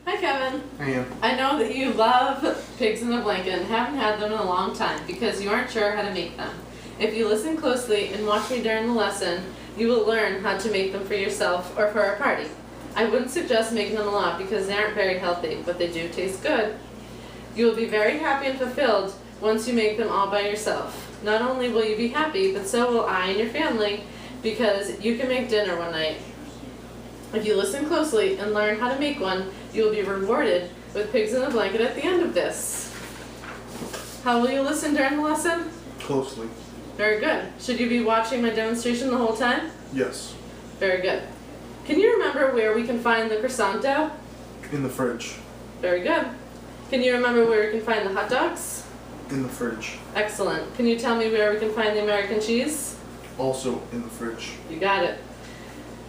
Hi, Kevin. I am. I know that you love pigs in a blanket and haven't had them in a long time because you aren't sure how to make them. If you listen closely and watch me during the lesson, you will learn how to make them for yourself or for a party. I wouldn't suggest making them a lot because they aren't very healthy, but they do taste good. You will be very happy and fulfilled once you make them all by yourself. Not only will you be happy, but so will I and your family because you can make dinner one night. If you listen closely and learn how to make one, you will be rewarded with pigs in a blanket at the end of this. How will you listen during the lesson? Closely. Very good. Should you be watching my demonstration the whole time? Yes. Very good. Can you remember where we can find the croissant dough? In the fridge. Very good. Can you remember where we can find the hot dogs? In the fridge. Excellent. Can you tell me where we can find the American cheese? Also in the fridge. You got it.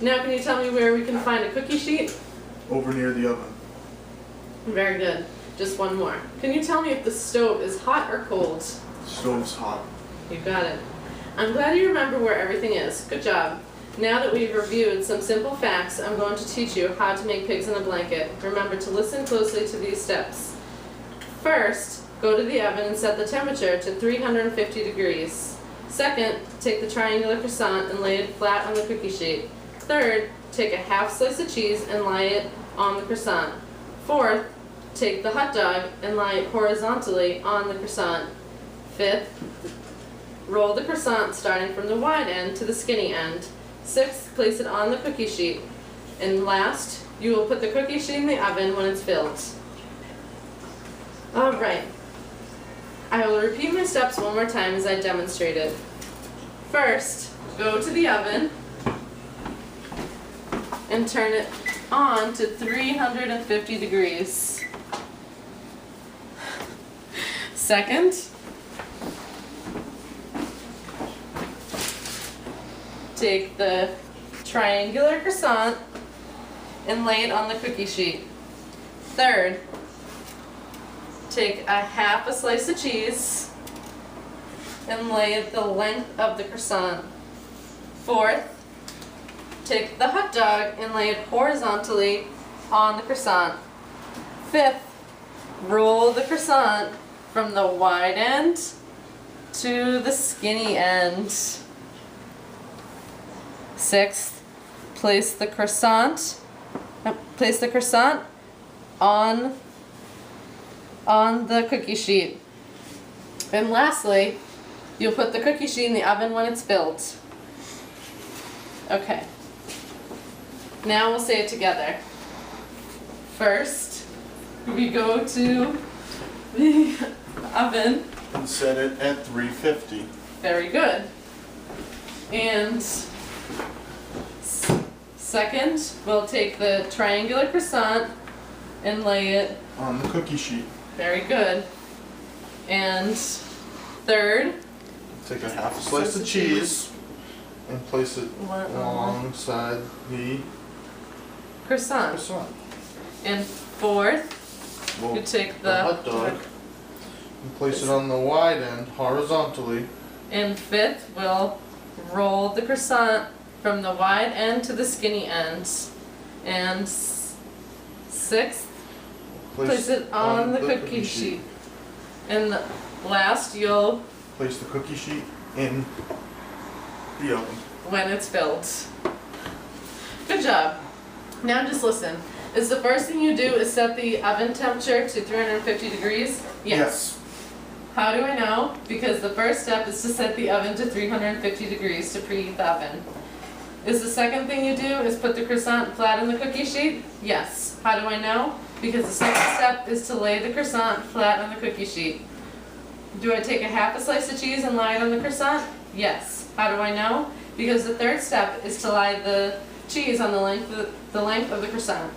Now can you tell me where we can find a cookie sheet? Over near the oven. Very good. Just one more. Can you tell me if the stove is hot or cold? The stove's hot. You got it. I'm glad you remember where everything is. Good job. Now that we've reviewed some simple facts, I'm going to teach you how to make pigs in a blanket. Remember to listen closely to these steps. First, go to the oven and set the temperature to 350 degrees. Second, take the triangular croissant and lay it flat on the cookie sheet. Third, take a half slice of cheese and lay it on the croissant. Fourth, take the hot dog and lay it horizontally on the croissant. Fifth, roll the croissant starting from the wide end to the skinny end. Sixth, place it on the cookie sheet. And last, you will put the cookie sheet in the oven when it's filled. Alright. I will repeat my steps one more time as I demonstrated. First, go to the oven and turn it on to 350 degrees. Second, take the triangular croissant and lay it on the cookie sheet. Third, take a half a slice of cheese and lay it the length of the croissant. Fourth, take the hot dog and lay it horizontally on the croissant. Fifth, roll the croissant from the wide end to the skinny end. Sixth, place the croissant on the cookie sheet. And lastly, you'll put the cookie sheet in the oven when it's filled. Okay. Now we'll say it together. First, we go to the oven. And set it at 350. Very good. And second, we'll take the triangular croissant and lay it On the cookie sheet. very good. And third, Take a half a slice of cheese and place it alongside the croissant. croissant. And fourth, We'll you take the hot dog and place it on the wide end horizontally. And fifth, we'll roll the croissant from the wide end to the skinny end. And sixth, place it on the cookie sheet. And last, you'll Place the cookie sheet in the oven. when it's filled. Good job. Now just listen. Is the first thing you do is set the oven temperature to 350 degrees? Yes. How do I know? Because the first step is to set the oven to 350 degrees to preheat the oven. Is the second thing you do is put the croissant flat on the cookie sheet? Yes. How do I know? Because the second step is to lay the croissant flat on the cookie sheet. Do I take a half a slice of cheese and lay it on the croissant? Yes. How do I know? Because the third step is to lay the cheese on the length of the croissant.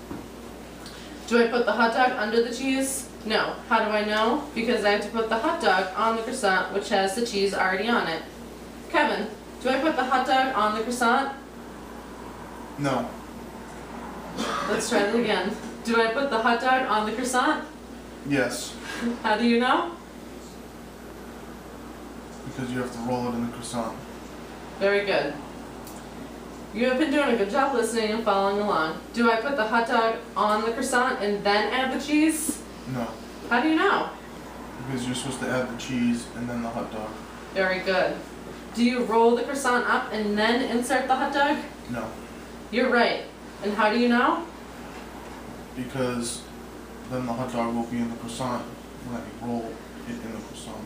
Do I put the hot dog under the cheese? No. How do I know? Because I have to put the hot dog on the croissant, which has the cheese already on it. Kevin, do I put the hot dog on the croissant? No. Let's try that again. Do I put the hot dog on the croissant? Yes. How do you know? Because you have to roll it in the croissant. Very good. You have been doing a good job listening and following along. Do I put the hot dog on the croissant and then add the cheese? No, How do you know? because you're supposed to add the cheese and then the hot dog. Very good. Do you roll the croissant up and then insert the hot dog? No, You're right. And how do you know? because then the hot dog will be in the croissant when I roll it in the croissant.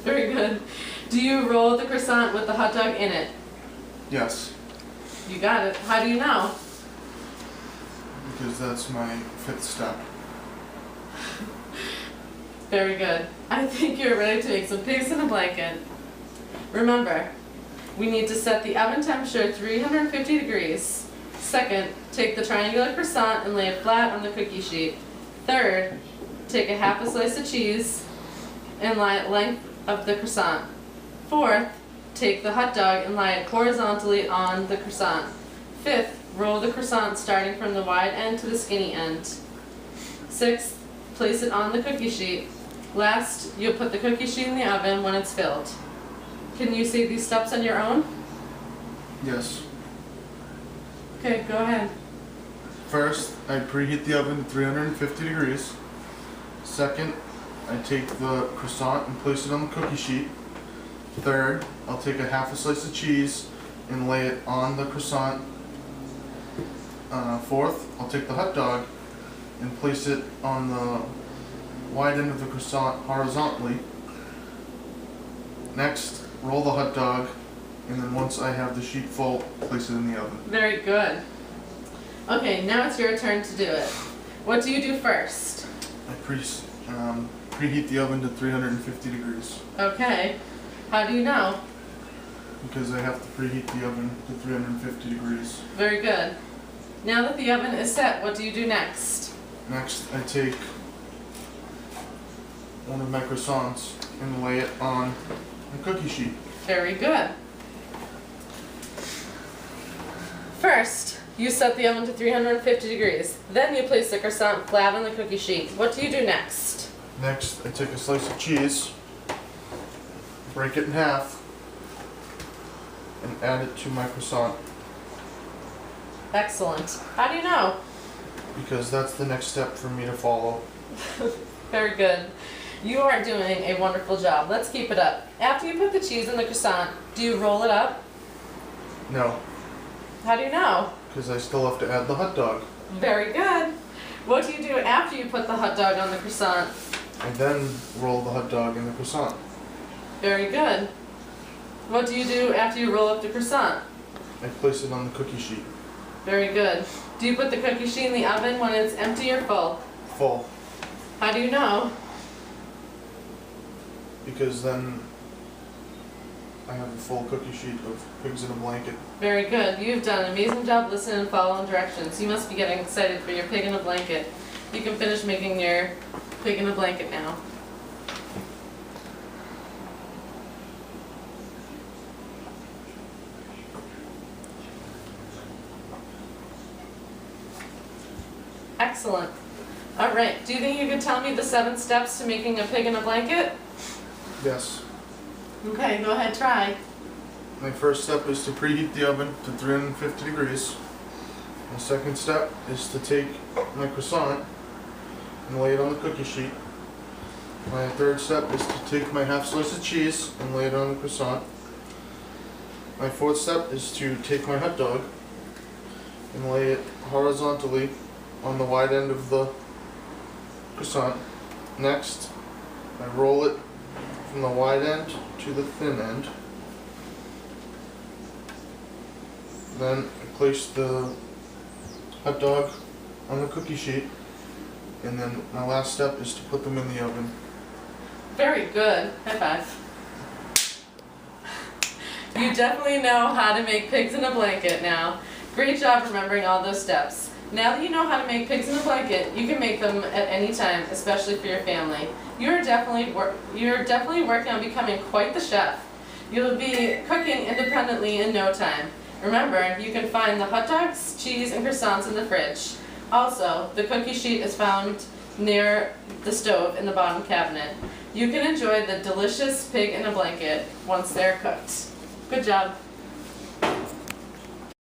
Very good. Do you roll the croissant with the hot dog in it? Yes, You got it. How do you know? because that's my 5th step. Very good. I think you're ready to make some pigs in a blanket. Remember, we need to set the oven temperature at 350 degrees. Second, take the triangular croissant and lay it flat on the cookie sheet. Third, take a half a slice of cheese and lie it length of the croissant. Fourth, take the hot dog and lie it horizontally on the croissant. Fifth, roll the croissant starting from the wide end to the skinny end. Sixth, place it on the cookie sheet. Last, you'll put the cookie sheet in the oven when it's filled. Can you say these steps on your own? Yes. Okay, go ahead. First, I preheat the oven to 350 degrees. Second, I take the croissant and place it on the cookie sheet. Third, I'll take a half a slice of cheese and lay it on the croissant. Fourth, I'll take the hot dog and place it on the wide end of the croissant horizontally. Next, roll the hot dog, and then once I have the sheet full, place it in the oven. Very good. Okay, now it's your turn to do it. What do you do first? I preheat the oven to 350 degrees Okay, how do you know? because I have to preheat the oven to 350 degrees. Very good. Now that the oven is set, what do you do next? Next, I take one of my croissants and lay it on the cookie sheet. Very good. First, you set the oven to 350 degrees. Then you place the croissant flat on the cookie sheet. What do you do next? Next, I take a slice of cheese, break it in half, and add it to my croissant Excellent. How do you know? because that's the next step for me to follow. Very good. You are doing a wonderful job. Let's keep it up. After you put the cheese in the croissant, do you roll it up? No, How do you know? because I still have to add the hot dog. Very good. What do you do after you put the hot dog on the croissant? I then roll the hot dog in the croissant. Very good. What do you do after you roll up the croissant? I place it on the cookie sheet. Very good. Do you put the cookie sheet in the oven when it's empty or full? Full, How do you know? because then I have a full cookie sheet of pigs in a blanket. Very good. You've done an amazing job listening and following directions. You must be getting excited for your pig in a blanket. You can finish making your pig in a blanket now. Excellent. All right. Do you think you could tell me the 7 steps to making a pig in a blanket? Yes. Okay, go ahead, try. My first step is to preheat the oven to 350 degrees. My second step is to take my croissant and lay it on the cookie sheet. My third step is to take my half slice of cheese and lay it on the croissant. My fourth step is to take my hot dog and lay it horizontally on the wide end of the croissant. Next, I roll it from the wide end to the thin end. Then I place the hot dog on the cookie sheet, and then my last step is to put them in the oven. Very good. High five. You definitely know how to make pigs in a blanket now. Great job remembering all those steps. Now that you know how to make pigs in a blanket, you can make them at any time, especially for your family. You're definitely working on becoming quite the chef. You'll be cooking independently in no time. Remember, you can find the hot dogs, cheese, and croissants in the fridge. Also, the cookie sheet is found near the stove in the bottom cabinet. You can enjoy the delicious pig in a blanket once they're cooked. Good job.